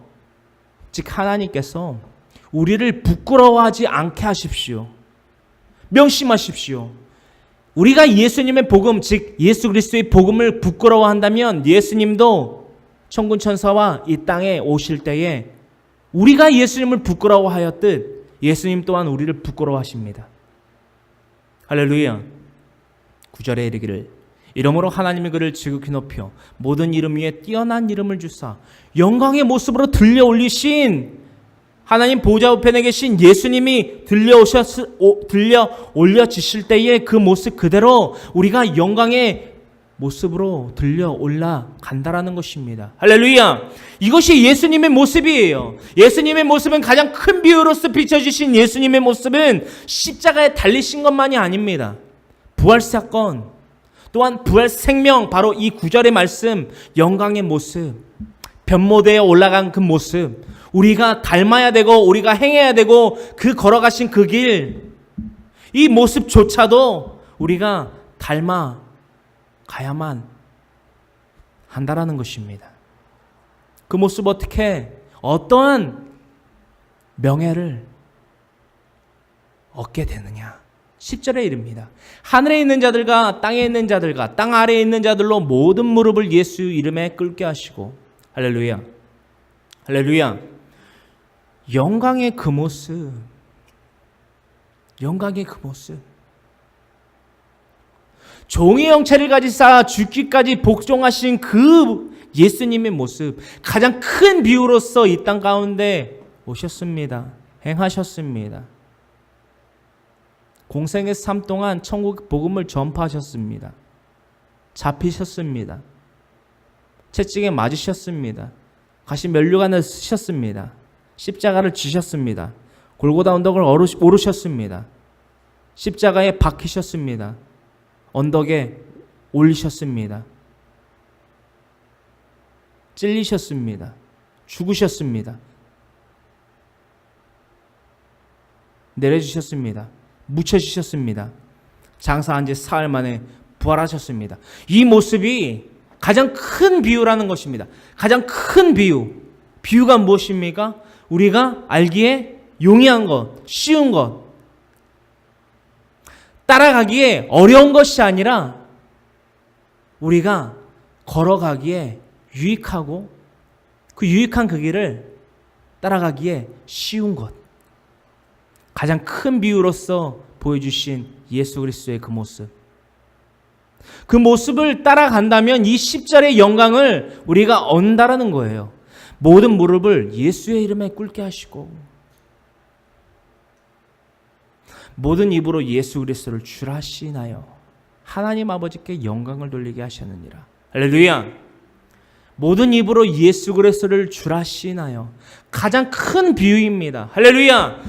즉 하나님께서 우리를 부끄러워하지 않게 하십시오. 명심하십시오. 우리가 예수님의 복음, 즉 예수 그리스도의 복음을 부끄러워한다면 예수님도 천군 천사와 이 땅에 오실 때에 우리가 예수님을 부끄러워하였듯 예수님 또한 우리를 부끄러워하십니다. 할렐루야. 9절에 이르기를 이러므로 하나님이 그를 지극히 높여 모든 이름 위에 뛰어난 이름을 주사 영광의 모습으로 들려 올리신 하나님 보좌 우편에 계신 예수님이 들려 올려지실 때에 그 모습 그대로 우리가 영광의 모습으로 들려 올라간다라는 것입니다. 할렐루야. 이것이 예수님의 모습이에요. 예수님의 모습은 가장 큰 비유로서 비춰주신 예수님의 모습은 십자가에 달리신 것만이 아닙니다. 부활 사건 또한 부활 생명, 바로 이 9절의 말씀, 영광의 모습, 변모대에 올라간 그 모습, 우리가 닮아야 되고 우리가 행해야 되고 그 걸어가신 그 길, 이 모습조차도 우리가 닮아 가야만 한다라는 것입니다. 그 모습 어떻게 어떠한 명예를 얻게 되느냐. 10절에 이릅니다. 하늘에 있는 자들과 땅에 있는 자들과 땅 아래에 있는 자들로 모든 무릎을 예수 이름에 꿇게 하시고. 할렐루야. 할렐루야. 영광의 그 모습, 영광의 그 모습, 종의 형체를 가지사 죽기까지 복종하신 그 예수님의 모습, 가장 큰 비유로서 이 땅 가운데 오셨습니다. 행하셨습니다. 공생의 삶 동안 천국 복음을 전파하셨습니다. 잡히셨습니다. 채찍에 맞으셨습니다. 가시 면류관을 쓰셨습니다. 십자가를 지셨습니다. 골고다 언덕을 오르셨습니다. 십자가에 박히셨습니다. 언덕에 올리셨습니다. 찔리셨습니다. 죽으셨습니다. 내려주셨습니다. 묻혀주셨습니다. 장사한 지 사흘 만에 부활하셨습니다. 이 모습이 가장 큰 비유라는 것입니다. 가장 큰 비유. 비유가 무엇입니까? 우리가 알기에 용이한 것, 쉬운 것, 따라가기에 어려운 것이 아니라 우리가 걸어가기에 유익하고 그 유익한 그 길을 따라가기에 쉬운 것. 가장 큰 비유로서 보여주신 예수 그리스도의 그 모습. 그 모습을 따라간다면 이 십자가의 영광을 우리가 얻는다라는 거예요. 모든 무릎을 예수의 이름에 꿇게 하시고 모든 입으로 예수 그리스도를 주라 하시나요? 하나님 아버지께 영광을 돌리게 하셨느니라. 할렐루야. 모든 입으로 예수 그리스도를 주라 하시나요? 가장 큰 비유입니다. 할렐루야.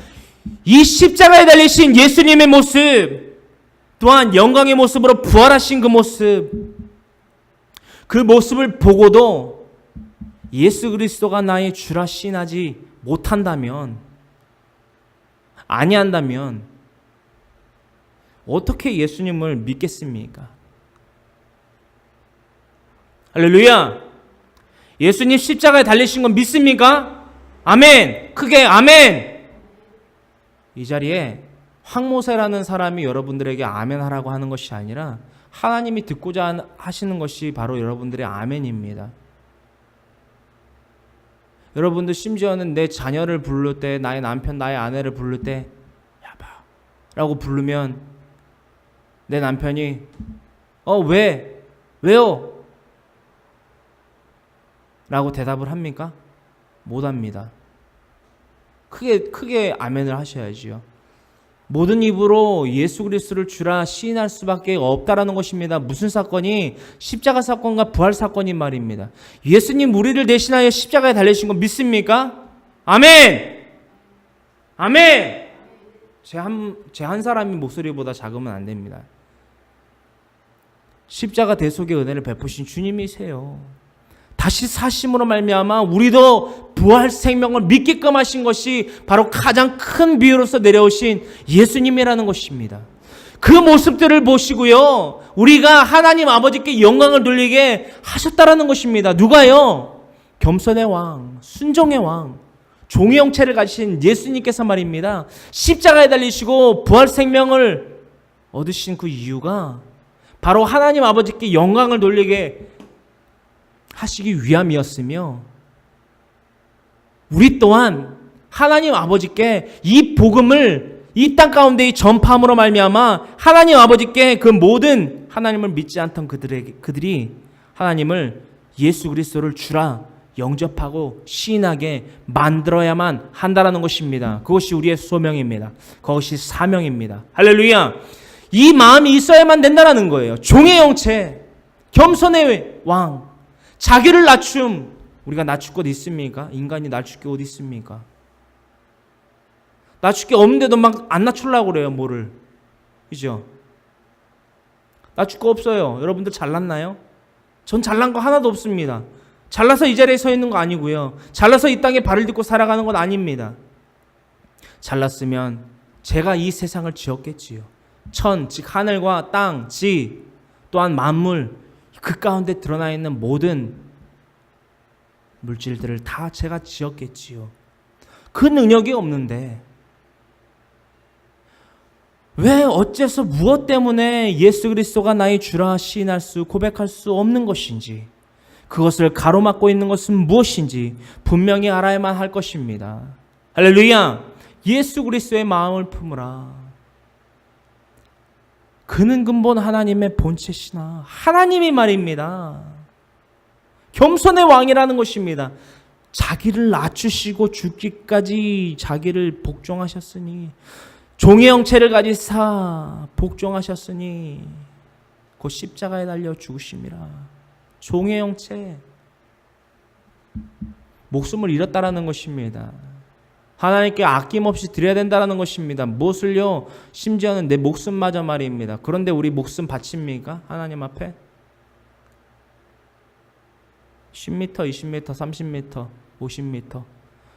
이 십자가에 달리신 예수님의 모습, 또한 영광의 모습으로 부활하신 그 모습, 그 모습을 보고도 예수 그리스도가 나의 주라 시인하지 못한다면, 아니한다면 어떻게 예수님을 믿겠습니까? 할렐루야. 예수님 십자가에 달리신 건 믿습니까? 아멘. 크게 아멘. 이 자리에 황모세라는 사람이 여러분들에게 아멘 하라고 하는 것이 아니라 하나님이 듣고자 하시는 것이 바로 여러분들의 아멘입니다. 여러분들 심지어는 내 자녀를 부를 때, 나의 남편, 나의 아내를 부를 때 야바 라고 부르면 내 남편이 왜? 왜요? 라고 대답을 합니까? 못합니다. 크게 아멘을 하셔야지요. 모든 입으로 예수 그리스도를 주라 시인할 수밖에 없다라는 것입니다. 무슨 사건이? 십자가 사건과 부활 사건인 말입니다. 예수님 우리를 대신하여 십자가에 달리신 거 믿습니까? 아멘! 아멘! 제 한 사람이 목소리보다 작으면 안 됩니다. 십자가 대속의 은혜를 베푸신 주님이세요. 다시 사심으로 말미암아 우리도 부활 생명을 믿게끔 하신 것이 바로 가장 큰 비유로서 내려오신 예수님이라는 것입니다. 그 모습들을 보시고요, 우리가 하나님 아버지께 영광을 돌리게 하셨다라는 것입니다. 누가요? 겸손의 왕, 순종의 왕, 종의 형체를 가지신 예수님께서 말입니다. 십자가에 달리시고 부활 생명을 얻으신 그 이유가 바로 하나님 아버지께 영광을 돌리게 하시기 위함이었으며, 우리 또한 하나님 아버지께 이 복음을 이 땅 가운데 전파함으로 말미암아 하나님 아버지께 그 모든 하나님을 믿지 않던 그들이 하나님을 예수 그리스도를 주라 영접하고 시인하게 만들어야만 한다라는 것입니다. 그것이 우리의 소명입니다. 그것이 사명입니다. 할렐루야. 이 마음이 있어야만 된다는 거예요. 종의 형체, 겸손의 왕, 자기를 낮춤. 우리가 낮출 것 있습니까? 인간이 낮출 게 어디 있습니까? 낮출 게 없는데도 막 안 낮추려고 그래요. 뭐를. 그죠? 낮출 거 없어요. 여러분들 잘났나요? 전 잘난 거 하나도 없습니다. 잘나서 이 자리에 서 있는 거 아니고요. 잘나서 이 땅에 발을 딛고 살아가는 건 아닙니다. 잘났으면 제가 이 세상을 지었겠지요. 천, 즉 하늘과 땅, 지, 또한 만물, 그 가운데 드러나 있는 모든 물질들을 다 제가 지었겠지요. 그 능력이 없는데 왜 어째서 무엇 때문에 예수 그리스도가 나의 주라 시인할 수, 고백할 수 없는 것인지, 그것을 가로막고 있는 것은 무엇인지 분명히 알아야만 할 것입니다. 할렐루야. 예수 그리스도의 마음을 품으라. 그는 근본 하나님의 본체시나. 하나님이 말입니다. 겸손의 왕이라는 것입니다. 자기를 낮추시고 죽기까지 자기를 복종하셨으니, 종의 형체를 가지사 복종하셨으니 곧 십자가에 달려 죽으심이라. 종의 형체, 목숨을 잃었다라는 것입니다. 하나님께 아낌없이 드려야 된다는 것입니다. 무엇을요? 심지어는 내 목숨마저 말입니다. 그런데 우리 목숨 바칩니까? 하나님 앞에? 10m, 20m, 30m, 50m.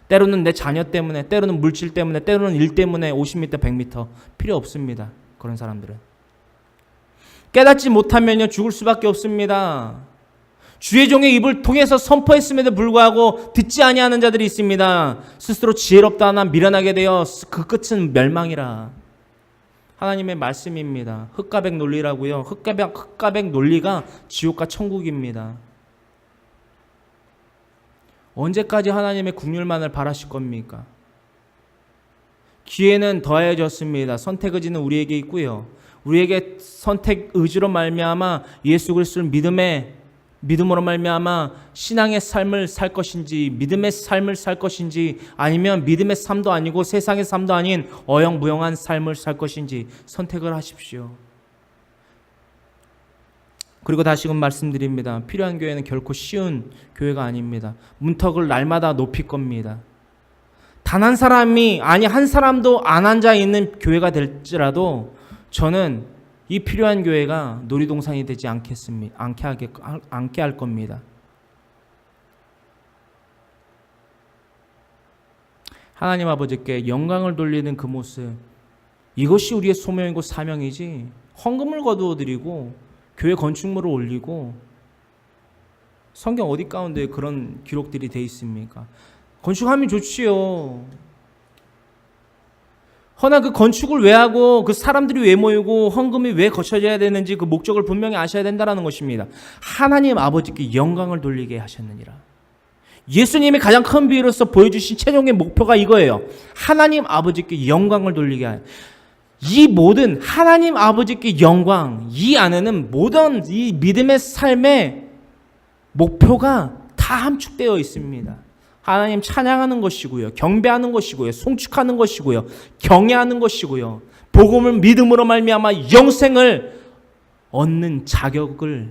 때로는 내 자녀 때문에, 때로는 물질 때문에, 때로는 일 때문에 50m, 100m. 필요 없습니다. 그런 사람들은. 깨닫지 못하면요, 죽을 수밖에 없습니다. 주의 종의 입을 통해서 선포했음에도 불구하고 듣지 아니하는 자들이 있습니다. 스스로 지혜롭다 하나 미련하게 되어 그 끝은 멸망이라. 하나님의 말씀입니다. 흑가백 논리라고요. 흑가백 논리가 지옥과 천국입니다. 언제까지 하나님의 국률만을 바라실 겁니까? 기회는 더해졌습니다. 선택 의지는 우리에게 있고요. 우리에게 선택 의지로 말미암아 예수 그리스도를 믿음으로 말미암아 신앙의 삶을 살 것인지, 믿음의 삶을 살 것인지, 아니면 믿음의 삶도 아니고 세상의 삶도 아닌 어영부영한 삶을 살 것인지 선택을 하십시오. 그리고 다시금 말씀드립니다. 필요한 교회는 결코 쉬운 교회가 아닙니다. 문턱을 날마다 높일 겁니다. 단 한 사람이, 아니 한 사람도 안 앉아 있는 교회가 될지라도 저는 이 필요한 교회가 놀이동산이 되지 않게 할 겁니다. 하나님 아버지께 영광을 돌리는 그 모습, 이것이 우리의 소명이고 사명이지, 헌금을 거두어 드리고 교회 건축물을 올리고, 성경 어디 가운데 그런 기록들이 돼 있습니까? 건축하면 좋지요. 허나 그 건축을 왜 하고 그 사람들이 왜 모이고 헌금이 왜 거쳐져야 되는지 그 목적을 분명히 아셔야 된다는 것입니다. 하나님 아버지께 영광을 돌리게 하셨느니라. 예수님이 가장 큰 비유로서 보여주신 최종의 목표가 이거예요. 하나님 아버지께 영광을 돌리게 하여. 이 모든 하나님 아버지께 영광, 이 안에는 모든 이 믿음의 삶의 목표가 다 함축되어 있습니다. 하나님 찬양하는 것이고요, 경배하는 것이고요, 송축하는 것이고요, 경외하는 것이고요, 복음을 믿음으로 말미암아 영생을 얻는 자격을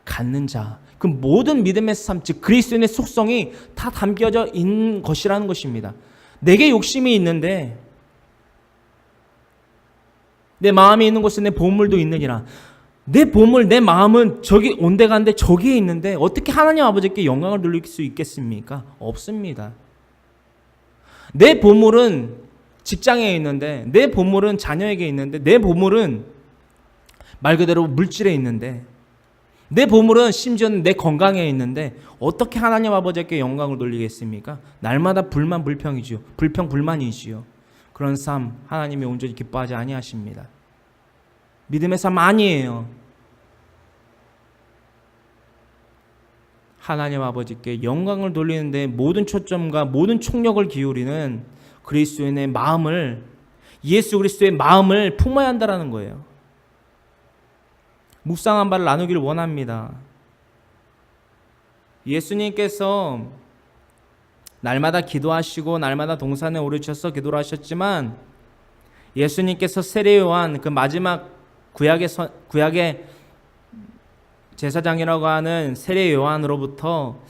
갖는 자, 그 모든 믿음의 삶, 즉 그리스도인의 속성이 다 담겨져 있는 것이라는 것입니다. 내게 욕심이 있는데 내 마음이 있는 곳에 내 보물도 있느니라. 내 보물, 내 마음은 저기 온데간데 저기에 있는데 어떻게 하나님 아버지께 영광을 돌릴 수 있겠습니까? 없습니다. 내 보물은 직장에 있는데, 내 보물은 자녀에게 있는데, 내 보물은 말 그대로 물질에 있는데, 내 보물은 심지어는 내 건강에 있는데 어떻게 하나님 아버지께 영광을 돌리겠습니까? 날마다 불만 불평이지요. 불평 불만이지요. 그런 삶 하나님이 온전히 기뻐하지 아니하십니다. 믿음의 삶 아니에요. 하나님 아버지께 영광을 돌리는데 모든 초점과 모든 총력을 기울이는 그리스도인의 마음을, 예수 그리스도의 마음을 품어야 한다는 거예요. 묵상한 바를 나누기를 원합니다. 예수님께서 날마다 기도하시고 날마다 동산에 오르셔서 기도를 하셨지만, 예수님께서 세례 요한, 그 마지막 구약의 제사장이라고 하는 세례 요한으로부터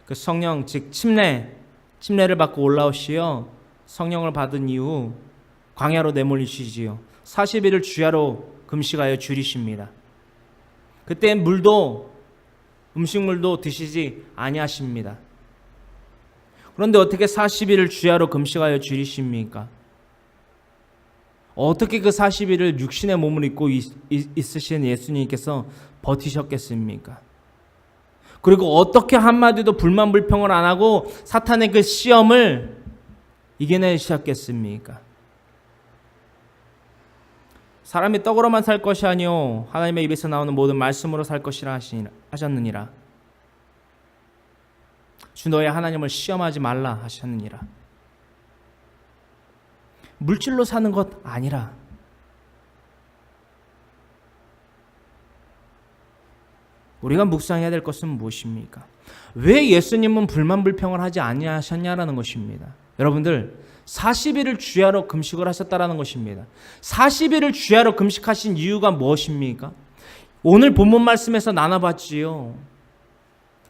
그 성령, 즉 침례를 받고 올라오시어 성령을 받은 이후 광야로 내몰리시지요. 40일을 주야로 금식하여 줄이십니다. 그때 물도, 음식물도 드시지 아니하십니다. 그런데 어떻게 40일을 주야로 금식하여 줄이십니까? 어떻게 그 40일을 육신의 몸을 입고 있으신 예수님께서 버티셨겠습니까? 그리고 어떻게 한마디도 불만 불평을 안 하고 사탄의 그 시험을 이겨내셨겠습니까? 사람이 떡으로만 살 것이 아니요 하나님의 입에서 나오는 모든 말씀으로 살 것이라 하셨느니라. 주 너의 하나님을 시험하지 말라 하셨느니라. 물질로 사는 것 아니라 우리가 묵상해야 될 것은 무엇입니까? 왜 예수님은 불만 불평을 하지 아니하셨냐라는 것입니다. 여러분들 40일을 주야로 금식을 하셨다라는 것입니다. 40일을 주야로 금식하신 이유가 무엇입니까? 오늘 본문 말씀에서 나눠봤지요.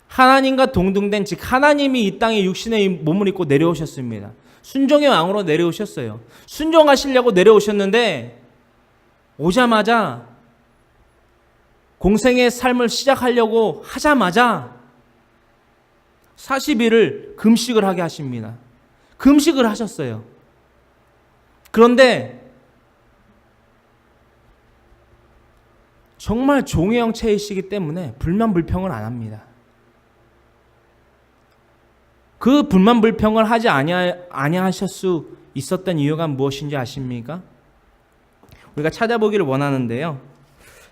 하나님과 동등된, 즉 하나님이 이 땅에 육신의 몸을 입고 내려오셨습니다. 순종의 왕으로 내려오셨어요. 순종하시려고 내려오셨는데 오자마자 공생의 삶을 시작하려고 하자마자 40일을 금식을 하게 하십니다. 금식을 하셨어요. 그런데 정말 종의 형체이시기 때문에 불만 불평을 안 합니다. 그 불만 불평을 하지 아니하실 수 있었던 이유가 무엇인지 아십니까? 우리가 찾아보기를 원하는데요.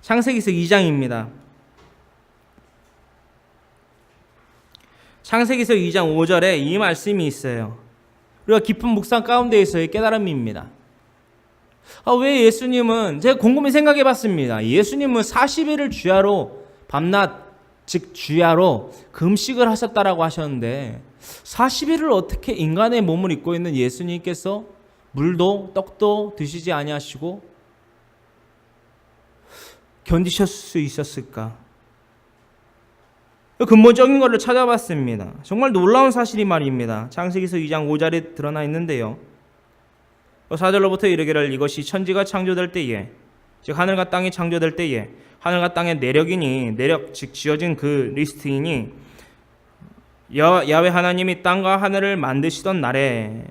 창세기서 2장입니다. 창세기서 2장 5절에 이 말씀이 있어요. 우리가 깊은 묵상 가운데에서의 깨달음입니다. 왜 예수님은, 제가 곰곰이 생각해 봤습니다. 예수님은 40일을 주야로, 밤낮, 즉 주야로 금식을 하셨다라고 하셨는데 40일을 어떻게 인간의 몸을 입고 있는 예수님께서 물도 떡도 드시지 아니하시고 견디셨을 수 있었을까? 근본적인 것을 찾아봤습니다. 정말 놀라운 사실이 말입니다. 창세기서 2장 5절에 드러나 있는데요. 4절로부터 이르기를 이것이 천지가 창조될 때에, 즉 하늘과 땅이 창조될 때에 하늘과 땅의 내력이니, 내력 즉 지어진 그 리스트이니 야훼 하나님이 땅과 하늘을 만드시던 날에,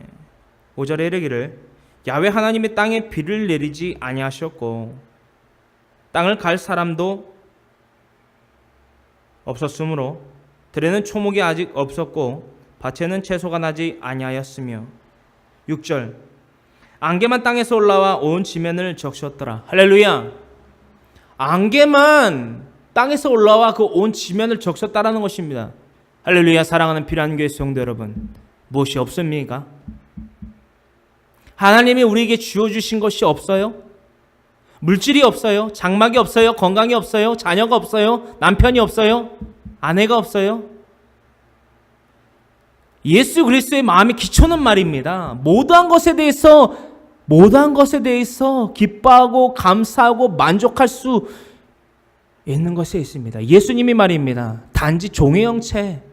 5절에 이르기를 야훼 하나님이 땅에 비를 내리지 아니하셨고 땅을 갈 사람도 없었으므로 들에는 초목이 아직 없었고 밭에는 채소가 나지 아니하였으며, 6절 안개만 땅에서 올라와 온 지면을 적셨더라. 할렐루야. 안개만 땅에서 올라와 그 온 지면을 적셨다라는 것입니다. 할렐루야. 사랑하는 필요한 교회 성도 여러분, 무엇이 없습니까? 하나님이 우리에게 주어주신 것이 없어요? 물질이 없어요? 장막이 없어요? 건강이 없어요? 자녀가 없어요? 남편이 없어요? 아내가 없어요? 예수 그리스도의 마음의 기초는 말입니다. 모든 것에 대해서 기뻐하고 감사하고 만족할 수 있는 것에 있습니다. 예수님이 말입니다. 단지 종의 형체,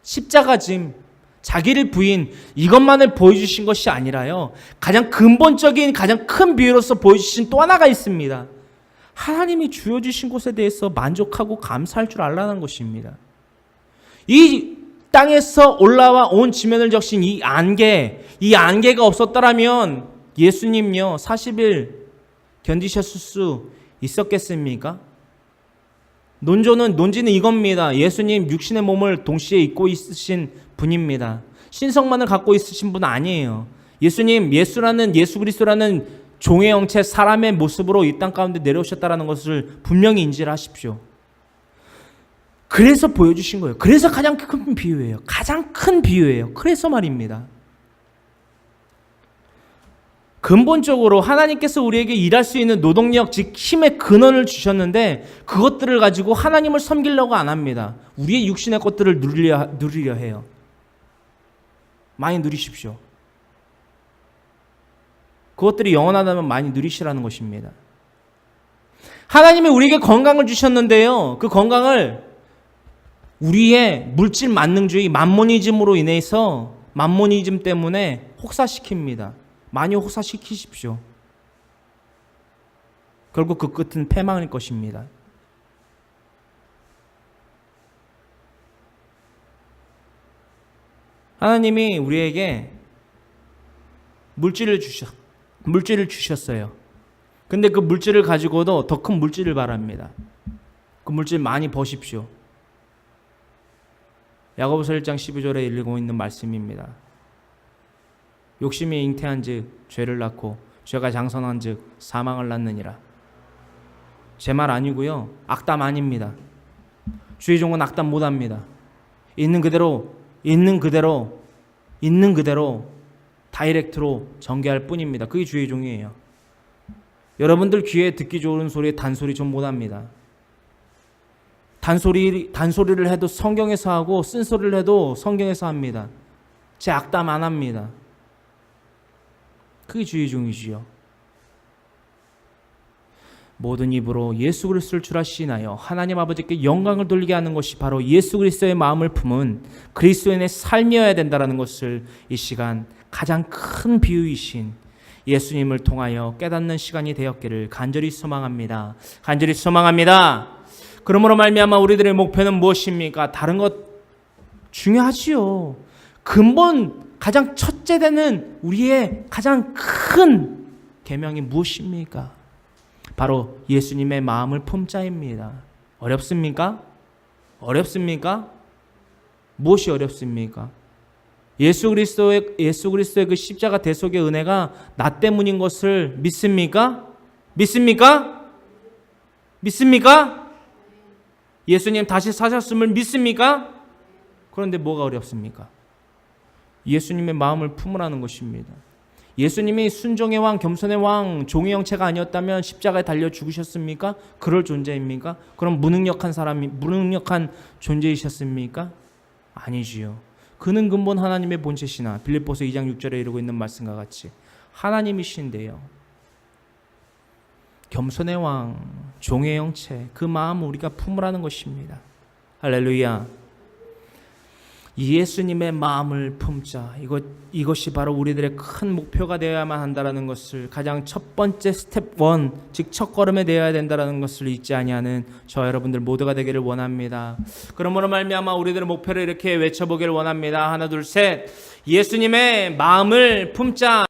십자가짐, 자기를 부인, 이것만을 보여주신 것이 아니라요, 가장 근본적인 가장 큰 비유로서 보여주신 또 하나가 있습니다. 하나님이 주어주신 것에 대해서 만족하고 감사할 줄 알라는 것입니다. 이 땅에서 올라와 온 지면을 적신 이 안개가 없었더라면 예수님요 40일 견디셨을 수 있었겠습니까? 논지는 이겁니다. 예수님 육신의 몸을 동시에 입고 있으신 분입니다. 신성만을 갖고 있으신 분 아니에요. 예수 그리스도라는 종의 형체, 사람의 모습으로 이 땅 가운데 내려오셨다는 것을 분명히 인지를 하십시오. 그래서 보여주신 거예요. 그래서 가장 큰 비유예요. 가장 큰 비유예요. 그래서 말입니다. 근본적으로 하나님께서 우리에게 일할 수 있는 노동력, 즉 힘의 근원을 주셨는데 그것들을 가지고 하나님을 섬기려고 안 합니다. 우리의 육신의 것들을 누리려 해요. 많이 누리십시오. 그것들이 영원하다면 많이 누리시라는 것입니다. 하나님이 우리에게 건강을 주셨는데요, 그 건강을 우리의 물질 만능주의, 만모니즘으로 인해서, 만모니즘 때문에 혹사시킵니다. 많이 혹사시키십시오. 결국 그 끝은 패망일 것입니다. 하나님이 우리에게 물질을 주셨어요. 근데 그 물질을 가지고도 더 큰 물질을 바랍니다. 그 물질 많이 버십시오. 야고보서 1장 12절에 읽고 있는 말씀입니다. 욕심이 잉태한 즉 죄를 낳고 죄가 장성한 즉 사망을 낳느니라. 제 말 아니고요, 악담 아닙니다. 주의 종은 악담 못합니다. 있는 그대로 다이렉트로 전개할 뿐입니다. 그게 주의 종이에요. 여러분들 귀에 듣기 좋은 소리에 단소리 좀 못합니다. 단소리를 해도 성경에서 하고 쓴소리를 해도 성경에서 합니다. 제 악담 안 합니다. 그게 주의 종이지요. 모든 입으로 예수 그리스도를 주라 시인하여 하나님 아버지께 영광을 돌리게 하는 것이 바로 예수 그리스도의 마음을 품은 그리스도인의 삶이어야 된다는 것을 이 시간 가장 큰 비유이신 예수님을 통하여 깨닫는 시간이 되었기를 간절히 소망합니다. 간절히 소망합니다. 그러므로 말미암아 우리들의 목표는 무엇입니까? 다른 것 중요하지요. 근본 가장 첫째 되는 우리의 가장 큰 계명이 무엇입니까? 바로 예수님의 마음을 품자입니다. 어렵습니까? 어렵습니까? 무엇이 어렵습니까? 예수 그리스도의 그 십자가 대속의 은혜가 나 때문인 것을 믿습니까? 믿습니까? 믿습니까? 예수님 다시 사셨음을 믿습니까? 그런데 뭐가 어렵습니까? 예수님의 마음을 품으라는 것입니다. 예수님이 순종의 왕, 겸손의 왕, 종의 형체가 아니었다면 십자가에 달려 죽으셨습니까? 그럴 존재입니까? 그럼 무능력한 존재이셨습니까? 아니지요. 그는 근본 하나님의 본체시나 빌립보서 2장 6절에 이루고 있는 말씀과 같이 하나님이신데요. 겸손의 왕, 종의 형체, 그 마음을 우리가 품으라는 것입니다. 할렐루야. 예수님의 마음을 품자. 이것이 바로 우리들의 큰 목표가 되어야만 한다는 것을, 가장 첫 번째 스텝 1, 즉 첫걸음에 되어야 된다는 것을 잊지 아니하는 저 여러분들 모두가 되기를 원합니다. 그러므로 말미암아 우리들의 목표를 이렇게 외쳐보기를 원합니다. 하나 둘 셋. 예수님의 마음을 품자.